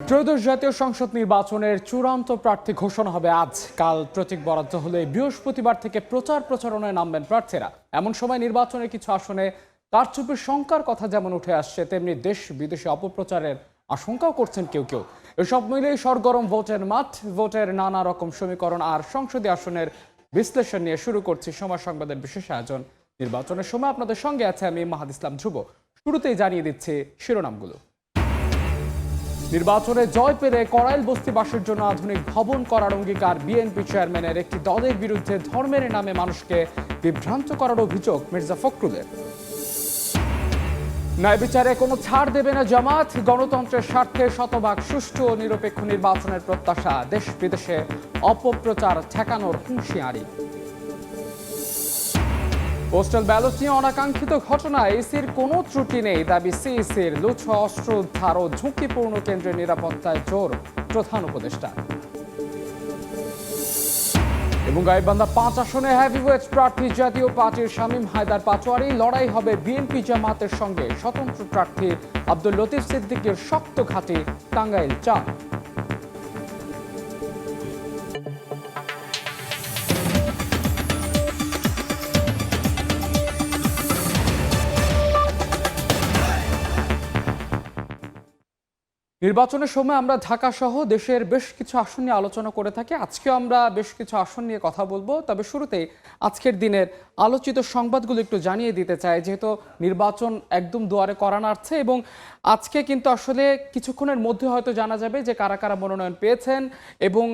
ত্রয়োদশ জাতীয় সংসদ নির্বাচনের চূড়ান্ত প্রার্থী ঘোষণা হবে আজ। কাল প্রতীক বরাদ্দ হলে বৃহস্পতিবার থেকে প্রচারণায় নামবেন প্রার্থীরা। এমন সময় নির্বাচনের কিছু আসনে কারচুপির শঙ্কার কথা যেমন উঠে আসছে, তেমনি দেশ বিদেশে অপপ্রচারের আশঙ্কাও করছেন কেউ কেউ। এসব মিলিয়ে সরগরম ভোটের মাঠ, ভোটের নানা রকম সমীকরণ আর সংসদীয় আসনের বিশ্লেষণ নিয়ে শুরু করছি সময় সংবাদের বিশেষ আয়োজন নির্বাচনের সময়। আপনাদের সঙ্গে আছে আমি মাহাদ ইসলাম ধ্রুব। শুরুতেই জানিয়ে দিচ্ছি শিরোনামগুলো। নির্বাচনে জয় পেলে করাইল বস্তিবাসীর জন্য আধুনিক ভবন করার অঙ্গীকার বিএনপি চেয়ারম্যানের। একটি দলের বিরুদ্ধে ধর্মের নামে মানুষকে বিভ্রান্ত করার অভিযোগ মির্জা ফখরুলের। ন্যায় বিচারে কোনো ছাড় দেবে না জামাত, গণতন্ত্রের স্বার্থে শতভাগ সুষ্ঠু ও নিরপেক্ষ নির্বাচনের প্রত্যাশা। দেশ বিদেশে অপপ্রচার ঠেকানোর হুঁশিয়ারি। পোস্টাল ব্যালট নিয়ে অনাকাঙ্ক্ষিত ঘটনায় ইসির কোনো ত্রুটি নেই দাবি সিইসির। লুচ্ছ অস্ত্র উদ্ধার ও ঝুঁকিপূর্ণ কেন্দ্রের নিরাপত্তায় জোর প্রধান উপদেষ্টা। এবং গাইবান্ধা ৫ আসনে হেভিওয়েট প্রার্থী জাতীয় পার্টির শামীম হায়দার পাটোয়ারি। লড়াই হবে বিএনপি জামাতের সঙ্গে। স্বতন্ত্র প্রার্থী আব্দুল লতিফ সিদ্দিকের শক্ত ঘাঁটি টাঙ্গাইল ৪। নির্বাচনের সময় আমরা ঢাকা সহ দেশের বেশ কিছু আসন নিয়ে আলোচনা করে থাকি। আজকেও আমরা বেশ কিছু আসন নিয়ে কথা বলবো। তবে শুরুতেই আজকের দিনের আলোচিত সংবাদগুলো একটু জানিয়ে দিতে চাই, যেহেতু নির্বাচন একদম দুয়ারে করা নাড়ছে এবং আজকে কিন্তু আসলে কিছুক্ষণের মধ্যে হয়তো জানা যাবে যে কারা কারা মনোনয়ন পেয়েছেন। এবং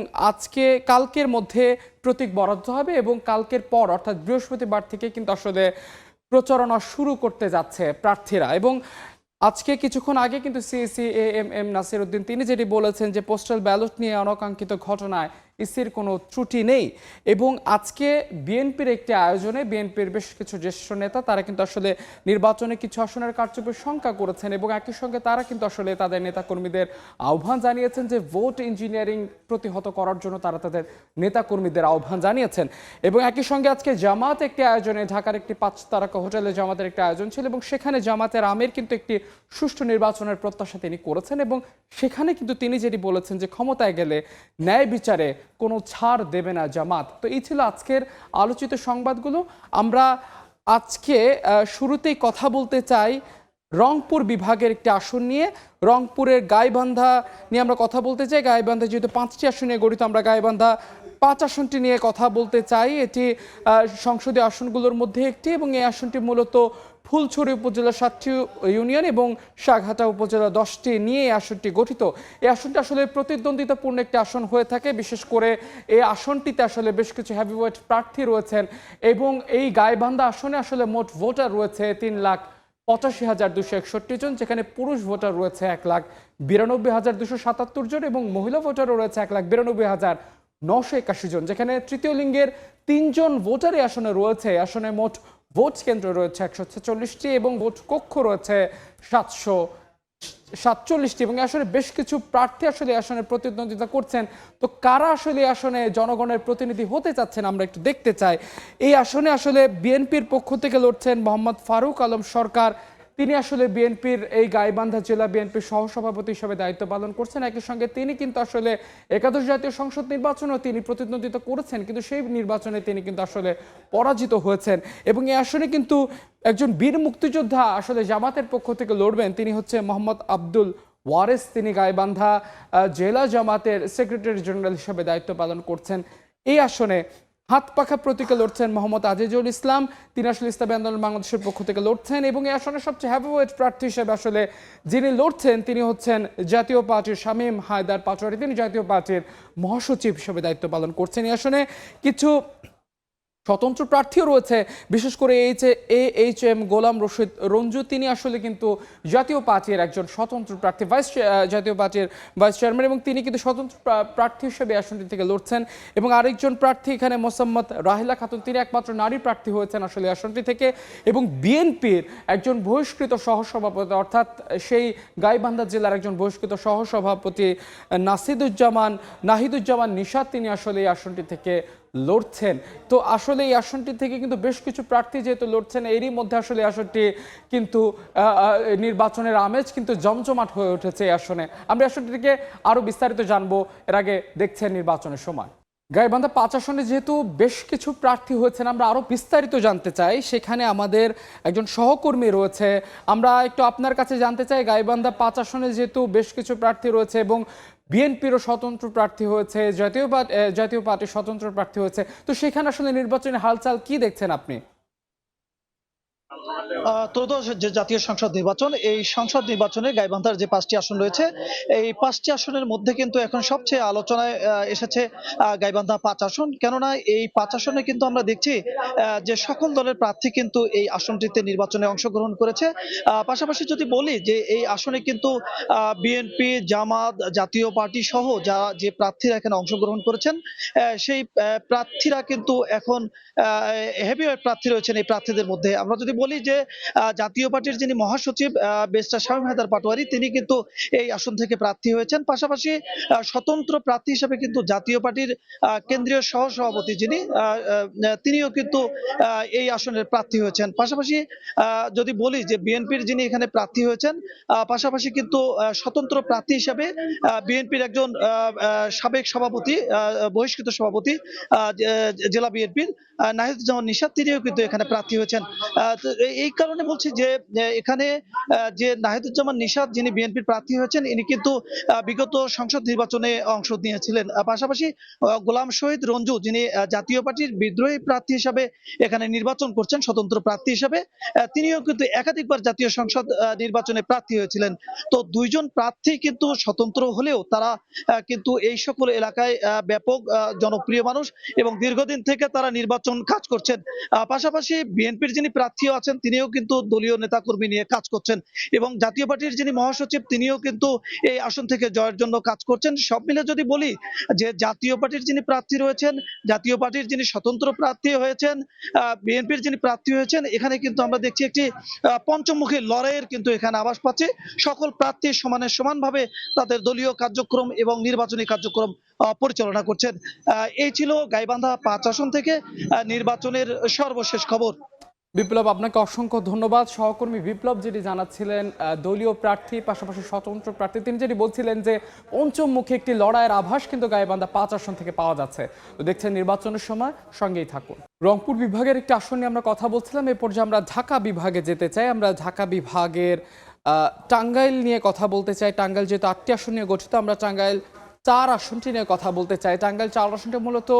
কালকের মধ্যে প্রতীক বরাদ্দ হবে এবং কালকের পর অর্থাৎ বৃহস্পতিবার থেকে কিন্তু আসলে প্রচারণা শুরু করতে যাচ্ছে প্রার্থীরা। এবং আজকে কিছুক্ষণ আগে কিন্তু সিইসি এএমএম নাসির উদ্দিন তিনি যেটি বলেছেন যে পোস্টাল ব্যালট নিয়ে অনাকাঙ্ক্ষিত ঘটনায় ইসির কোনো ত্রুটি নেই। এবং আজকে বিএনপির একটি আয়োজনে বিএনপির বেশ কিছু জ্যেষ্ঠ নেতা তারা কিন্তু আসলে নির্বাচনে কিছু আসনের কারচুপির শঙ্কা করেছেন এবং একই সঙ্গে তারা কিন্তু আসলে তাদের নেতাকর্মীদের আহ্বান জানিয়েছেন যে ভোট ইঞ্জিনিয়ারিং প্রতিহত করার জন্য তারা তাদের নেতাকর্মীদের আহ্বান জানিয়েছেন। এবং একই সঙ্গে আজকে জামাত একটি আয়োজনে ঢাকার একটি 5 তারকা হোটেলে জামাতের একটি আয়োজন ছিল এবং সেখানে জামাতের আমির কিন্তু একটি সুষ্ঠু নির্বাচনের প্রত্যাশা তিনি করেছেন এবং সেখানে কিন্তু তিনি যেটি বলেছেন যে ক্ষমতায় গেলে ন্যায় বিচারে কোনো ছাড় দেবে না জামাত। তো এই ছিল আজকের আলোচিত সংবাদগুলো। আমরা আজকে শুরুতেই কথা বলতে চাই রংপুর বিভাগের একটি আসন নিয়ে। রংপুরের গাইবান্ধা নিয়ে আমরা কথা বলতে চাই। গাইবান্ধা যেহেতু 5টি আসন নিয়ে গঠিত, আমরা গাইবান্ধা 5 আসনটি নিয়ে কথা বলতে চাই। এটি সংসদীয় আসনগুলোর মধ্যে একটি এবং এই আসনটি মূলত ফুলছড়ি উপজেলা 7টি ইউনিয়ন এবং সাঘাটা উপজেলা 10টি নিয়ে এই আসনটি গঠিত। এই আসনটি আসলে প্রতিদ্বন্দ্বিতাপূর্ণ একটি আসন হয়ে থাকে, বিশেষ করে এই আসনটিতে আসলে বেশ কিছু হেভিওয়েট প্রার্থী রয়েছেন এবং এই গাইবান্ধা আসনে আসলে মোট ভোটার রয়েছে 3,85,261 জন, যেখানে পুরুষ ভোটার রয়েছে 1,92,277 জন এবং মহিলা ভোটারও রয়েছে 1,92,981 জন, যেখানে তৃতীয় লিঙ্গের 3 জন ভোটার এই আসনে রয়েছে। আসনে মোট ভোট কেন্দ্র রয়েছে 146টি এবং ভোট কক্ষ রয়েছে 747টি এবং আসলে বেশ কিছু প্রার্থী আসলে আসনে প্রতিদ্বন্দ্বিতা করছেন। তো কারা আসলে আসনে জনগণের প্রতিনিধি হতে চাচ্ছেন আমরা একটু দেখতে চাই। এই আসনে আসলে বিএনপির পক্ষ থেকে লড়ছেন মোহাম্মদ ফারুক আলম সরকার। তিনি আসলে বিএনপির এই গাইবান্ধা জেলা বিএনপির সহসভাপতি হিসেবে দায়িত্ব পালন করছেন। একই সঙ্গে তিনি কিন্তু আসলে একাদশ জাতীয় সংসদ নির্বাচনেও তিনি প্রতিদ্বন্দ্বিতা করেছেন, কিন্তু সেই নির্বাচনে তিনি কিন্তু আসলে পরাজিত হয়েছেন। এবং এই আসনে কিন্তু একজন বীর মুক্তিযোদ্ধা আসলে জামাতের পক্ষ থেকে লড়বেন, তিনি হচ্ছে মোহাম্মদ আব্দুল ওয়ারেস। তিনি গাইবান্ধা জেলা জামাতের সেক্রেটারি জেনারেল হিসেবে দায়িত্ব পালন করছেন। এই আসনে হাত পাখা প্রতীকে লড়ছেন মোহাম্মদ আজিজুল ইসলাম, তিনি আসলে ইসলামী আন্দোলন বাংলাদেশের পক্ষ থেকে লড়ছেন। এবং এই আসনে সবচেয়ে হেভিওয়েট প্রার্থী হিসেবে আসলে যিনি লড়ছেন তিনি হচ্ছেন জাতীয় পার্টির শামীম হায়দার পাটোয়ারি, তিনি জাতীয় পার্টির মহাসচিব হিসেবে দায়িত্ব পালন করছেন। এই আসনে কিছু স্বতন্ত্র প্রার্থীও রয়েছে, বিশেষ করে এইচ.এম. গোলাম রশিদ রঞ্জু, তিনি আসলে কিন্তু জাতীয় পার্টির একজন স্বতন্ত্র প্রার্থী, জাতীয় পার্টির ভাইস চেয়ারম্যান এবং তিনি কিন্তু স্বতন্ত্র প্রার্থী হিসেবে আসনটি থেকে লড়ছেন। এবং আরেকজন প্রার্থী এখানে মোসাম্মদ রাহিলা খাতুন, তিনি একমাত্র নারী প্রার্থী হয়েছেন আসলে আসনটি থেকে। এবং বিএনপির একজন বহিষ্কৃত সহসভাপতি অর্থাৎ সেই গাইবান্ধা জেলার একজন বহিষ্কৃত সহসভাপতি নাহিদুজ্জামান নিশাত, তিনি আসলে এই আসনটি থেকে লড়ছেন। তো আসলে এই আসনটি থেকে কিন্তু বেশ কিছু প্রার্থী যেহেতু লড়ছেন, এরই মধ্যে আসলে এই আসনটি কিন্তু নির্বাচনের আমেজ কিন্তু জমজমাট হয়ে উঠেছে এই আসনে। আমরা আসনটিকে আরো বিস্তারিত জানবো, এর আগে দেখছেন নির্বাচনের সময়। গাইবান্ধা ৫ আসনে যেহেতু বেশ কিছু প্রার্থী হয়েছেন, আমরা আরো বিস্তারিত জানতে চাই। সেখানে আমাদের একজন সহকর্মী রয়েছে, আমরা একটু আপনার কাছে জানতে চাই গাইবান্ধা ৫ আসনে যেহেতু বেশ কিছু প্রার্থী রয়েছে এবং বিএনপিরও স্বতন্ত্র প্রার্থী হয়েছে, জাতীয় পার্টির স্বতন্ত্র প্রার্থী হয়েছে, তো সেখানে আসলে নির্বাচনী হালচাল কি দেখছেন আপনি? ত্রয়োদশ যে জাতীয় সংসদ নির্বাচন, এই সংসদ নির্বাচনে গাইবান্ধার যে ৫টি আসন রয়েছে, এই ৫টি আসনের মধ্যে কিন্তু এখন সবচেয়ে আলোচনায় এসেছে গাইবান্ধা ৫ আসন। কেননা এই ৫ আসনে কিন্তু আমরা দেখছি যে সকল দলের প্রার্থী কিন্তু এই আসনটিতে নির্বাচনে অংশগ্রহণ করেছে। পাশাপাশি যদি বলি যে এই আসনে কিন্তু বিএনপি, জামাত, জাতীয় পার্টি সহ যে প্রার্থীরা এখানে অংশগ্রহণ করেছেন, সেই প্রার্থীরা কিন্তু এখন হেভিওয়েট প্রার্থী রয়েছেন এই প্রার্থীদের মধ্যে। আমরা যদি বলি যে জাতীয় পার্টির যিনি মহাসচিব ব্যারিস্টার শামীম হায়দার পাটোয়ারী, তিনি কিন্তু এই আসন থেকে প্রার্থী হয়েছেন। পাশাপাশি স্বতন্ত্র প্রার্থী হিসেবে কিন্তু জাতীয় পার্টির কেন্দ্রীয় সহসভাপতি যিনি তিনিও কিন্তু এই আসনের প্রার্থী হয়েছেন। পাশাপাশি যদি বলি যে বিএনপির যিনি এখানে প্রার্থী হয়েছেন, পাশাপাশি কিন্তু স্বতন্ত্র প্রার্থী হিসেবে বিএনপির একজন সাবেক সভাপতি, বহিষ্কৃত সভাপতি জেলা বিএনপির নাহিদুজ্জামান নিশাত, তিনিও কিন্তু এখানে প্রার্থী হয়েছেন। তো এই কারণে বলছি যে এখানে যে নাহিদুজ্জামান নিশাত যিনি বিএনপির প্রার্থী হয়েছেন, ইনি কিন্তু বিগত সংসদ নির্বাচনে অংশ নিয়েছিলেন। পাশাপাশি গোলাম শহীদ রঞ্জু যিনি জাতীয় পার্টির বিদ্রোহী প্রার্থী হিসাবে এখানে নির্বাচন করছেন, স্বতন্ত্র প্রার্থী হিসাবে, তিনিও কিন্তু একাধিকবার জাতীয় সংসদ নির্বাচনে প্রার্থী হয়েছিলেন। তো দুইজন প্রার্থী কিন্তু স্বতন্ত্র হলেও তারা কিন্তু এই সকল এলাকায় ব্যাপক জনপ্রিয় মানুষ এবং দীর্ঘদিন থেকে তারা নির্বাচন কাজ করছেন। পাশাপাশি বিএনপির যিনি প্রার্থী আছেন, তিনিও কিন্তু দলীয় নেতাকর্মী নিয়ে কাজ করছেন এবং জাতীয় পার্টির যিনি মহাসচিব, তিনিও কিন্তু এই আসন থেকে জয়ের জন্য কাজ করছেন। সব মিলে যদি বলি যে জাতীয় পার্টির যিনি প্রার্থী রয়েছেন, জাতীয় পার্টির যিনি স্বতন্ত্র প্রার্থী হয়েছেন, বিএনপির যিনি প্রার্থী হয়েছেন, এখানে কিন্তু আমরা দেখছি একটি পঞ্চমুখী লড়াইয়ের কিন্তু এখানে আভাস পাচ্ছে। সকল প্রার্থী সমানভাবে তাদের দলীয় কার্যক্রম এবং নির্বাচনী কার্যক্রম পরিচালনা করছেন। এই ছিল গাইবান্ধা ৫ আসন থেকে নির্বাচনের সর্বশেষ খবর। বিপ্লব, আপনাকে অসংখ্য ধন্যবাদ। সহকর্মী বিপ্লব যেটি জানাচ্ছিলেন দলীয় প্রার্থী পাশাপাশি স্বতন্ত্র প্রার্থী, তিনি যেটি বলছিলেন যে পঞ্চমুখী একটি লড়াইয়ের আভাস কিন্তু গাইবান্ধা ৫ আসন থেকে পাওয়া যাচ্ছে। তো দেখছেন নির্বাচনের সময় সঙ্গেই থাকুন। রংপুর বিভাগের একটি আসন নিয়ে আমরা কথা বলছিলাম, এ পর্যায়ে আমরা ঢাকা বিভাগে যেতে চাই। আমরা ঢাকা বিভাগের টাঙ্গাইল নিয়ে কথা বলতে চাই। টাঙ্গাইল যেহেতু ৮টি আসন নিয়ে গঠিত, আমরা টাঙ্গাইল ৪ আসনটি নিয়ে কথা বলতে চাই। টাঙ্গাইল ৪ আসনটি মূলত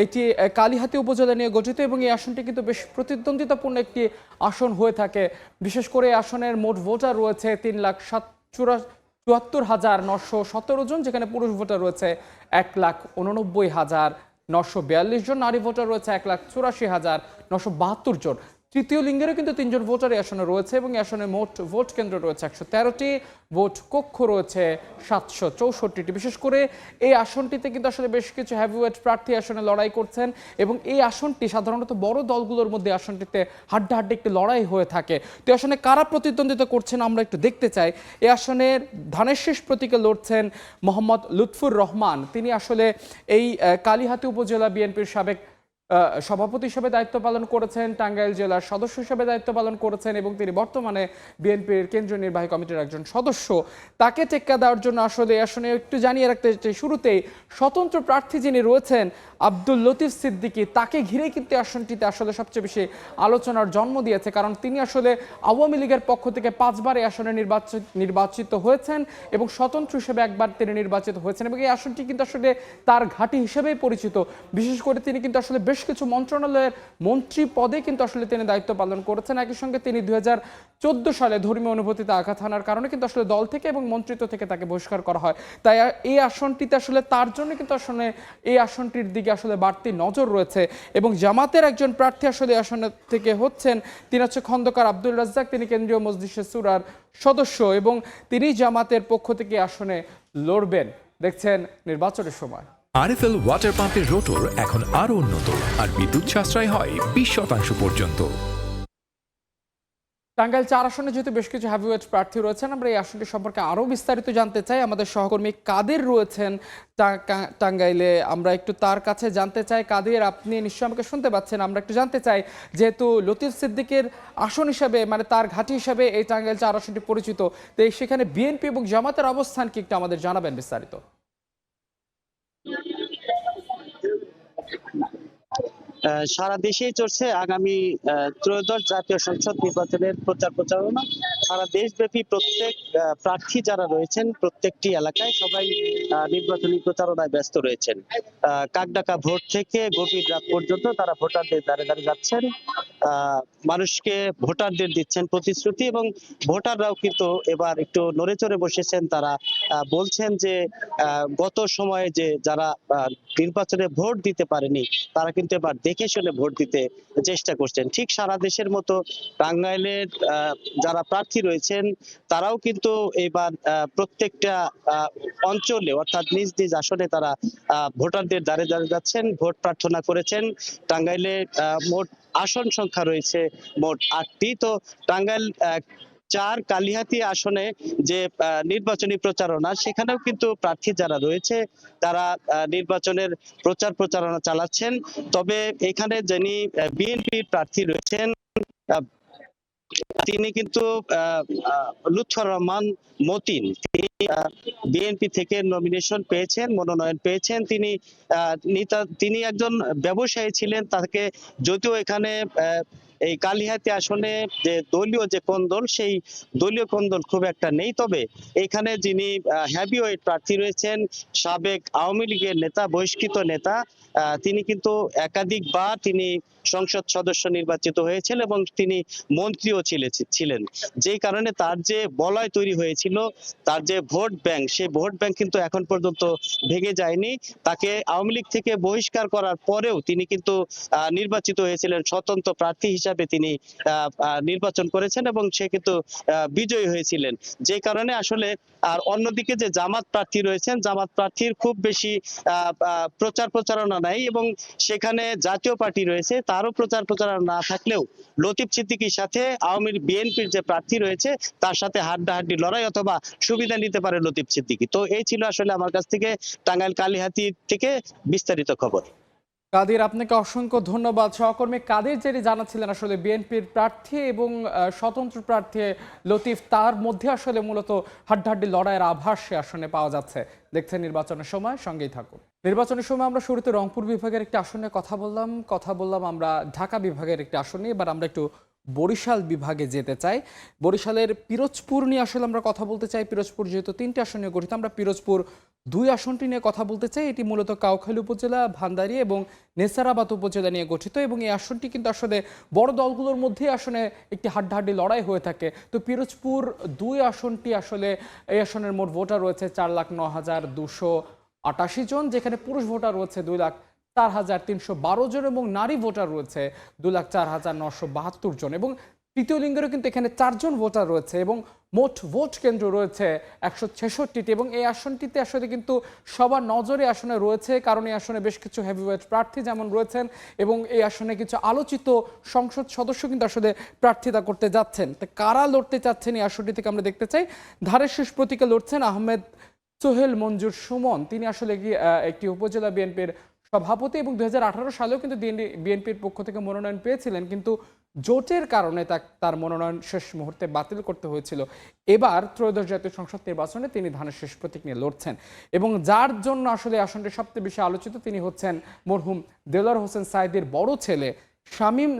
এটি কালিহাতী উপজেলা নিয়ে গঠিত এবং এই আসনটি কিন্তু বেশ প্রতিদ্বন্দ্বিতাপূর্ণ একটি আসন হয়ে থাকে। বিশেষ করে এই আসনের মোট ভোটার রয়েছে ৩,৭৪,৯১৭ জন, যেখানে পুরুষ ভোটার রয়েছে ১,৮৯,৯৪২ জন, নারী ভোটার রয়েছে ১,৮৪,৯৭২ জন। তৃতীয় লিঙ্গেরও কিন্তু ৩ জন ভোটার এই আসনে রয়েছে এবং এই আসনে মোট ভোট কেন্দ্র রয়েছে ১১৩টি, ভোট কক্ষ রয়েছে ৭৬৪টি। বিশেষ করে এই আসনটিতে কিন্তু আসলে বেশ কিছু হেভিওয়েট প্রার্থী আসনে লড়াই করছেন এবং এই আসনটি সাধারণত বড় দলগুলোর মধ্যে আসনটিতে হাড্ডাহাড্ডি একটি লড়াই হয়ে থাকে। তো এই আসনে কারা প্রতিদ্বন্দ্বিতা করছেন আমরা একটু দেখতে চাই। এই আসনের ধানের শীষ প্রতীকে লড়ছেন মোহাম্মদ লুৎফুর রহমান। তিনি আসলে এই কালিহাতী উপজেলা বিএনপির সাবেক সভাপতি হিসেবে দায়িত্ব পালন করেছেন, টাঙ্গাইল জেলার সদস্য হিসেবে দায়িত্ব পালন করেছেন এবং তিনি বর্তমানে বিএনপির কেন্দ্রীয় নির্বাহী কমিটির একজন সদস্য। তাকে টেক্কা দেওয়ার জন্য আসলে আসনে একটু জানিয়ে রাখতে চাই, শুরুতেই স্বতন্ত্র প্রার্থী যিনি রয়েছেন আব্দুল লতিফ সিদ্দিকী, তাকে ঘিরেই কিন্তু আসনটিতে আসলে সবচেয়ে বেশি আলোচনার জন্ম দিয়েছে, কারণ তিনি আসলে আওয়ামী লীগের পক্ষ থেকে ৫ বার এই আসনে নির্বাচিত হয়েছেন এবং স্বতন্ত্র হিসেবে একবার তিনি নির্বাচিত হয়েছেন এবং এই আসনটি কিন্তু আসলে তার ঘাঁটি হিসেবেই পরিচিত। বিশেষ করে তিনি কিন্তু আসলে বেশ কিছু মন্ত্রণালয়ের মন্ত্রী পদে কিন্তু আসলে তিনি দায়িত্ব পালন করেছেন। একই সঙ্গে তিনি ২০১৪ সালে ধর্মীয় অনুভূতিতে আঘাত হানার কারণে কিন্তু আসলে দল থেকে এবং মন্ত্রিত্ব থেকে তাকে বহিষ্কার করা হয়। তাই এই আসনটিতে আসলে তার জন্য কিন্তু আসলে এই আসনটির দিকে আসলে বাড়তি নজর রয়েছে এবং জামাতের একজন প্রার্থী আসলে আসন থেকে হচ্ছেন, তিনি হচ্ছে খন্দকার আব্দুল রাজ্জাক। তিনি কেন্দ্রীয় মজলিসে সুরার সদস্য এবং তিনি জামাতের পক্ষ থেকে আসনে লড়বেন। দেখছেন নির্বাচনের সময়। আরএফএল ওয়াটার পাম্পের রোটর এখন আরো উন্নত আর বিদ্যুৎ সাশ্রয় হয় ২০% পর্যন্ত। টাঙ্গাইল ৪ আসনে যেহেতু বেশ কিছু হেভিওয়েট প্রার্থী রয়েছেন, আমরা এই আসনটি সম্পর্কে আরও বিস্তারিত জানতে চাই। আমাদের সহকর্মী কাদের রয়েছেন টাঙ্গাইলে, আমরা একটু তার কাছে জানতে চাই। কাদের, আপনি নিশ্চয়ই আমাকে শুনতে পাচ্ছেন? আমরা একটু জানতে চাই, যেহেতু লতিফ সিদ্দিকের আসন হিসাবে, মানে তার ঘাঁটি হিসাবে এই টাঙ্গাইল ৪ আসনটি পরিচিত, তো সেখানে বিএনপি এবং জামাতের অবস্থান কি একটু আমাদের জানাবেন বিস্তারিত? সারা দেশেই চলছে আগামী ত্রয়োদশ জাতীয় সংসদ নির্বাচনের প্রচার প্রচারণা। সারা দেশব্যাপী প্রত্যেক প্রার্থী যারা রয়েছেন প্রত্যেকটি এলাকায় সবাই নির্বাচনী প্রচারণায় ব্যস্ত রয়েছেন। কাকডাকা ভোট থেকে গভীর রাত পর্যন্ত তারা ভোটারদের দ্বারে দ্বারে যাচ্ছেন, মানুষকে ভোটারদের দিচ্ছেন প্রতিশ্রুতি, এবং ভোটাররাও কিন্তু এবার একটু নড়ে চড়ে বসেছেন। তারা বলছেন যে গত সময়ে যে যারা নির্বাচনে ভোট দিতে পারেনি তারা কিন্তু এবার দেখে শুনে ভোট দিতে চেষ্টা করছেন। ঠিক সারা দেশের মতো টাঙ্গাইলের যারা প্রার্থী রয়েছেন তারাও কিন্তু এবার প্রত্যেকটা অঞ্চলে অর্থাৎ নিজ নিজ আসনে তারা ভোটারদের দ্বারে দ্বারে যাচ্ছেন, ভোট প্রার্থনা করেছেন। টাঙ্গাইলে মোট আসন সংখ্যা রয়েছে মোট ৮টি। তো টাঙ্গাইল ৪ কালিহাতী আসনে যে নির্বাচনী প্রচারণা, সেখানেও কিন্তু প্রার্থী যারা রয়েছে তারা নির্বাচনের প্রচার প্রচারণা চালাচ্ছেন। তবে এখানে যিনি বিএনপি প্রার্থী রয়েছেন তিনি কিন্তু লুৎফর রহমান মতিন, তিনি বিএনপি থেকে নমিনেশন পেয়েছেন, মনোনয়ন পেয়েছেন। তিনি একজন ব্যবসায়ী ছিলেন। তাকে যদিও এখানে এই কালিহাতী আসনে যে দলীয় যে কোন্দল, সেই দলীয় কোন্দল খুব একটা নেই। তবে এখানে যিনি হেভিওয়েট প্রার্থী রয়েছেন, সাবেক আওয়ামী লীগের নেতা, বহিষ্কৃত নেতা, তিনি কিন্তু একাধিকবার তিনি সংসদ সদস্য নির্বাচিত হয়েছেন এবং তিনি মন্ত্রীও ছিলেন। যেই কারণে তার যে বলয় তৈরি হয়েছিল, তার যে ভোট ব্যাংক, সেই ভোট ব্যাংক কিন্তু এখন পর্যন্ত ভেঙে যায়নি। তাকে আওয়ামী লীগ থেকে বহিষ্কার করার পরেও তিনি কিন্তু নির্বাচিত হয়েছিলেন, স্বতন্ত্র প্রার্থী হিসাবে তিনি নির্বাচন করেছেন এবং সে কিন্তু বিজয়ী হয়েছিলেন। যে কারণে আসলে, আর অন্যদিকে যে জামাত প্রার্থী রয়েছেন, জামাত প্রার্থীর খুব বেশি প্রচার প্রচারণা নাই, এবং সেখানে জাতীয় পার্টি রয়েছে, তারও প্রচার প্রচারণা না থাকলেও লতিফ সিদ্দিকীর সাথে বিএনপির যে প্রার্থী রয়েছে তার সাথে হাড্ডাহাড্ডি লড়াই অথবা সুবিধা নিতে পারে লতিফ সিদ্দিকী। তো এই ছিল আসলে আমার কাছ থেকে টাঙ্গাইল কালিহাতী থেকে বিস্তারিত খবর। কাদের, আপনাকে অসংখ্য ধন্যবাদ। সহকর্মী কাদের যেটি জানাচ্ছিলেন, আসলে বিএনপির প্রার্থী এবং স্বতন্ত্র প্রার্থী লতিফ, তার মধ্যে আসলে মূলত হাড্ডাহাড্ডি লড়াইয়ের আভাস সে আসনে পাওয়া যাচ্ছে। দেখছেন নির্বাচনের সময়, সঙ্গেই থাকুন। নির্বাচনের সময় আমরা শুরুতে রংপুর বিভাগের একটি আসনে কথা বললাম আমরা ঢাকা বিভাগের একটি আসনে। এবার আমরা একটু বরিশাল বিভাগে যেতে চাই। বরিশালের পিরোজপুর নিয়ে আসলে আমরা কথা বলতে চাই। পিরোজপুর যেহেতু 3টি আসন নিয়ে গঠিত, আমরা পিরোজপুর 2 আসনটি নিয়ে কথা বলতে চাই। এটি মূলত কাউখালী উপজেলা, ভান্ডারী এবং নেসারাবাদ উপজেলা নিয়ে গঠিত, এবং এই আসনটি কিন্তু আসলে বড় দলগুলোর মধ্যে আসনে একটি হাড্ডাহাড্ডি লড়াই হয়ে থাকে। তো পিরোজপুর 2 আসনটি আসলে, এই আসনের মোট ভোটার রয়েছে 4,09,288 জন, যেখানে পুরুষ ভোটার রয়েছে 2,04,312 জন এবং নারী ভোটার রয়েছে 2,04,972 জন, এবং তৃতীয় লিঙ্গেরও কিন্তু এখানে 4 জন ভোটার রয়েছে, এবং মোট ভোট কেন্দ্র রয়েছে 166টি। এবং এই আসনটিতে আসলে কিন্তু সবার নজরে আসনে রয়েছে, কারণ এই আসনে বেশ কিছু হেভিওয়েট প্রার্থী যেমন রয়েছেন, এবং এই আসনে কিছু আলোচিত সংসদ সদস্য কিন্তু আসলে প্রার্থিতা করতে যাচ্ছেন। তো কারা লড়তে চাচ্ছেন এই আসনটি থেকে আমরা দেখতে চাই। ধারের শেষ প্রতীকে লড়ছেন আহমেদ সোহেল মঞ্জুর সুমন। তিনি আসলে একটি উপজেলা বিএনপির সভাপতি, এবং 2018 সালেও কিন্তু বিএনপির পক্ষ থেকে মনোনয়ন পেয়েছিলেন, কিন্তু জোটের কারণে তার মনোনয়ন শেষ মুহূর্তে বাতিল করতে হয়েছিল। এবার ত্রয়োদশ জাতীয় সংসদ নির্বাচনে তিনি ধানের শেষ প্রতীক নিয়ে লড়ছেন, এবং যার জন্য আসলে আসনটি সবচেয়ে বেশি আলোচিত তিনি হচ্ছেন মরহুম দেলোয়ার হোসেন সাঈদীর বড় ছেলে শামীম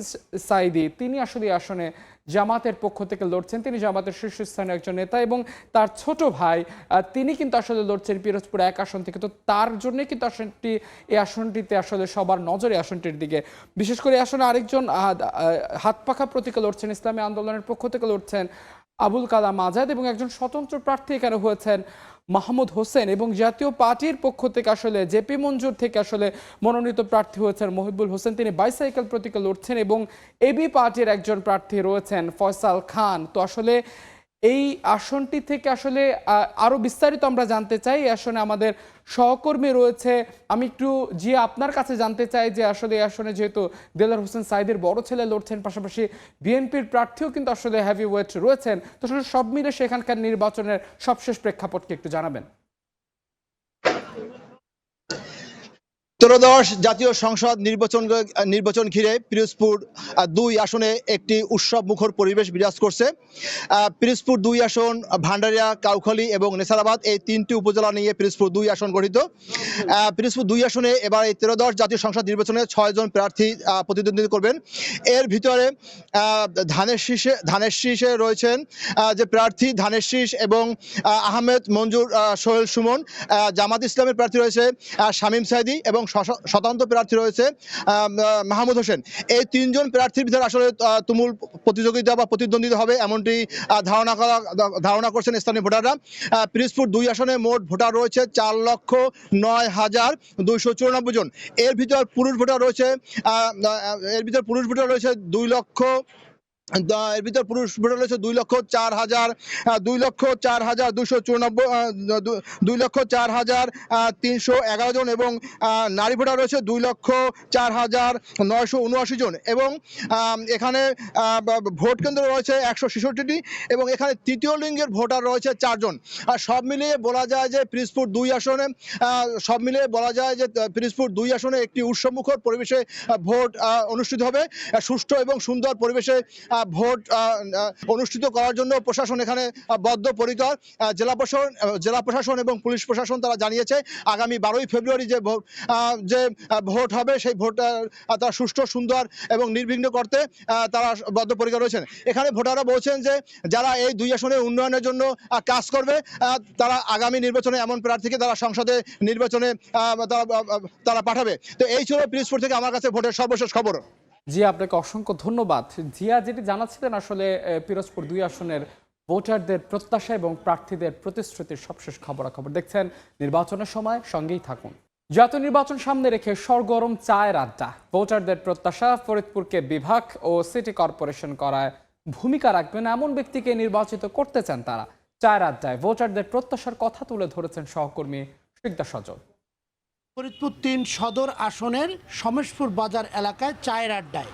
সাঈদী। তিনি আসলে আসনে জামাতের পক্ষ থেকে লড়ছেন। তিনি জামাতের শীর্ষস্থানীয় একজন নেতা, এবং তার ছোট ভাই তিনি কিন্তু আসলে লড়ছেন পিরোজপুর 1 আসন থেকে। তো তার জন্য কিন্তু এই আসনটিতে আসলে সবার নজরে আসনটির দিকে। বিশেষ করে আসনে আরেকজন হাত পাখা প্রতীকে লড়ছেন, ইসলামী আন্দোলনের পক্ষ থেকে লড়ছেন আবুল কালাম আজাদ, এবং একজন স্বতন্ত্র প্রার্থী এখানে হয়েছেন মাহমুদ হোসেন, এবং জাতীয় পার্টির পক্ষ থেকে আসলে জেপি মঞ্জুর থেকে আসলে মনোনীত প্রার্থী হয়েছেন মহিবুল হোসেন, তিনি বাইসাইকেল প্রতীকে লড়ছেন, এবং এবি পার্টির একজন প্রার্থী রয়েছেন ফয়সাল খান। তো আসলে এই আসনটি থেকে আসলে আরো বিস্তারিত আমরা জানতে চাই। এই আসনে আমাদের সহকর্মী রয়েছে। আমি একটু জিয়া আপনার কাছে জানতে চাই যে আসলে এই আসনে যেহেতু দেলোয়ার হোসেন সাঈদীর বড় ছেলে লড়ছেন, পাশাপাশি বিএনপির প্রার্থীও কিন্তু আসলে হেভি ওয়েট রয়েছেন, তো আসলে সব মিলে সেখানকার নির্বাচনের সবশেষ প্রেক্ষাপটকে একটু জানাবেন। ত্রয়োদশ জাতীয় সংসদ নির্বাচন ঘিরে পিরোজপুর ২ আসনে একটি উৎসব মুখর পরিবেশ বিরাজ করছে। পিরোজপুর ২ আসন, ভান্ডারিয়া, কাউখালী এবং নেসারাবাদ, এই ৩টি উপজেলা নিয়ে পিরোজপুর ২ আসন গঠিত। পিরোজপুর ২ আসনে এবার এই ত্রয়োদশ জাতীয় সংসদ নির্বাচনে ৬ জন প্রার্থী প্রতিদ্বন্দ্বিতা করবেন। এর ভিতরে ধানের শীষে রয়েছেন যে প্রার্থী ধানের শীষ এবং আহমেদ মঞ্জুর সোহেল সুমন। জামাত ইসলামের প্রার্থী রয়েছে শামীম সাইদি এবং স্বতন্ত্র প্রার্থী রয়েছে মাহমুদ হোসেন। এই ৩ জন প্রার্থীর ভিতরে আসলে তুমুল প্রতিযোগিতা বা প্রতিদ্বন্দ্বিতা হবে এমনটি ধারণা করছেন স্থানীয় ভোটাররা। পিরোজপুর ২ আসনে মোট ভোটার রয়েছে ৪,০৯,২৯৪ জন। এর ভিতর পুরুষ ভোটার রয়েছে 2,04,211 জন এবং নারী ভোটার রয়েছে 2,04,979 জন এবং এখানে ভোট কেন্দ্র রয়েছে 166টি এবং এখানে তৃতীয় লিঙ্গের ভোটার রয়েছে 4 জন। আর সব মিলিয়ে বলা যায় যে পিরোজপুর ২ আসনে একটি উৎসবমুখর পরিবেশে ভোট অনুষ্ঠিত হবে। সুষ্ঠু এবং সুন্দর পরিবেশে ভোট অনুষ্ঠিত করার জন্য প্রশাসন এখানে বদ্ধপরিকর। জেলা প্রশাসন এবং পুলিশ প্রশাসন তারা জানিয়েছে আগামী 12ই ফেব্রুয়ারি যে ভোট হবে সেই ভোট তারা সুষ্ঠু, সুন্দর এবং নির্বিঘ্ন করতে তারা বদ্ধপরিকর রয়েছেন। এখানে ভোটাররা বলছেন যে যারা এই 2 আসনের উন্নয়নের জন্য কাজ করবে তারা আগামী নির্বাচনে এমন প্রার্থীকে তারা সংসদে নির্বাচনে তারা পাঠাবে। তো এই ছিল পিরোজপুর থেকে আমার কাছে ভোটের সর্বশেষ খবর। জি, আপনাকে অসংখ্য ধন্যবাদ। জিয়া যেটি জানাচ্ছিলেন আসলে পিরোজপুর 2 আসনের ভোটারদের প্রত্যাশা এবং প্রার্থীদের প্রতিশ্রুতির সবশেষ খবরাখবর দেখছেন নির্বাচনের সময়, সঙ্গেই থাকুন। জাতীয় নির্বাচন সামনে রেখে সরগরম চায়ের আড্ডা। ভোটারদের প্রত্যাশা, ফরিদপুরকে বিভাগ ও সিটি কর্পোরেশন করায় ভূমিকা রাখবেন এমন ব্যক্তিকে নির্বাচিত করতে চান তারা। চায়ের আড্ডায় ভোটারদের প্রত্যাশার কথা তুলে ধরেছেন সহকর্মী শিকদার সজল। ফরিদপুর ৩ সদর আসনের সমেশপুর বাজার এলাকায় চায়ের আড্ডায়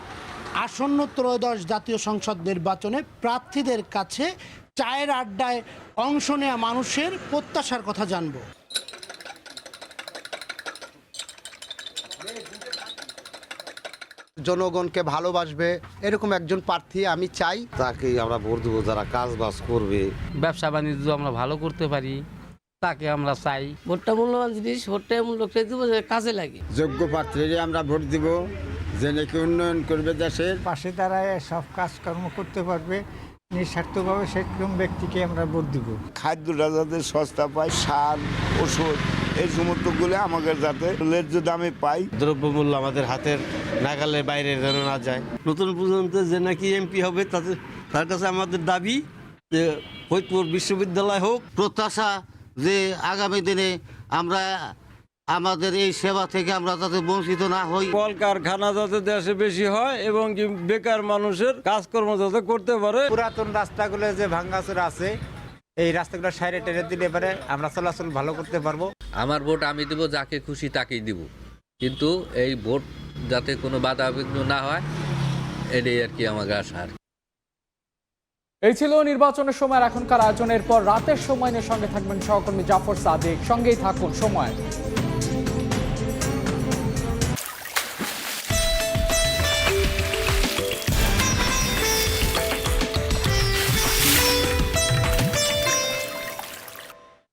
আসন্ন ত্রয়োদশ জাতীয় সংসদ নির্বাচনে প্রার্থীদের কাছে চায়ের আড্ডায় অংশ নেওয়া মানুষের প্রত্যাশার কথা জানব। জনগণকে ভালোবাসবে এরকম একজন প্রার্থী আমি চাই। তাকেই আমরা ভোট দেবো যারা কাজ বাজ করবে। ব্যবসা বাণিজ্য আমরা ভালো করতে পারি তাকে আমরা চাই। ভোটটা মূল্যবান জিনিস, ভোটটা এমন লোককে দেবো যে কাজে লাগে। যোগ্য প্রার্থীকে আমরা ভোট দিব যে নাকি উন্নয়ন করবে দেশের। পাশে দাঁড়ায় সব কাজকর্ম করতে পারবে নিঃস্বার্থভাবে, সেরকম ব্যক্তিকে আমরা ভোট দিব। খাদ্যটা যাতে সস্তা পায়, সার, ওষুধ এই সমস্তগুলো আমাদের যাতে ন্যায্য দামে পাই। দ্রব্যমূল্য আমাদের হাতের নাগালের বাইরে যেন না যায়। নতুন প্রজন্ম যে নাকি এমপি হবে তার কাছে আমাদের দাবি যে ফরিদপুর বিশ্ববিদ্যালয় হোক। প্রত্যাশা যে আগামী দিনে আমরা আমাদের এই সেবা থেকে আমরা যাতে বঞ্চিত না হই। কলকারখানা যাতে দেশে বেশি হয় এবং বেকার মানুষের কাজকর্ম যাতে করতে পারে। পুরাতন রাস্তাগুলো যে ভাঙাচোরা আছে এই রাস্তাগুলো সাইডে টেনে দিলে পারে আমরা চলাচল ভালো করতে পারবো। আমার ভোট আমি দেব, যাকে খুশি তাকেই দিব, কিন্তু এই ভোট যাতে কোনো বাধা বিঘ্ন না হয় এটাই আর কি আমার আশা। এই ছিল নির্বাচনের সময় এখনকার আয়োজনের পর রাতের সময় নিয়ে সঙ্গে থাকবেন সহকর্মী জাফর সাদিক। সঙ্গেই থাকুন সময়।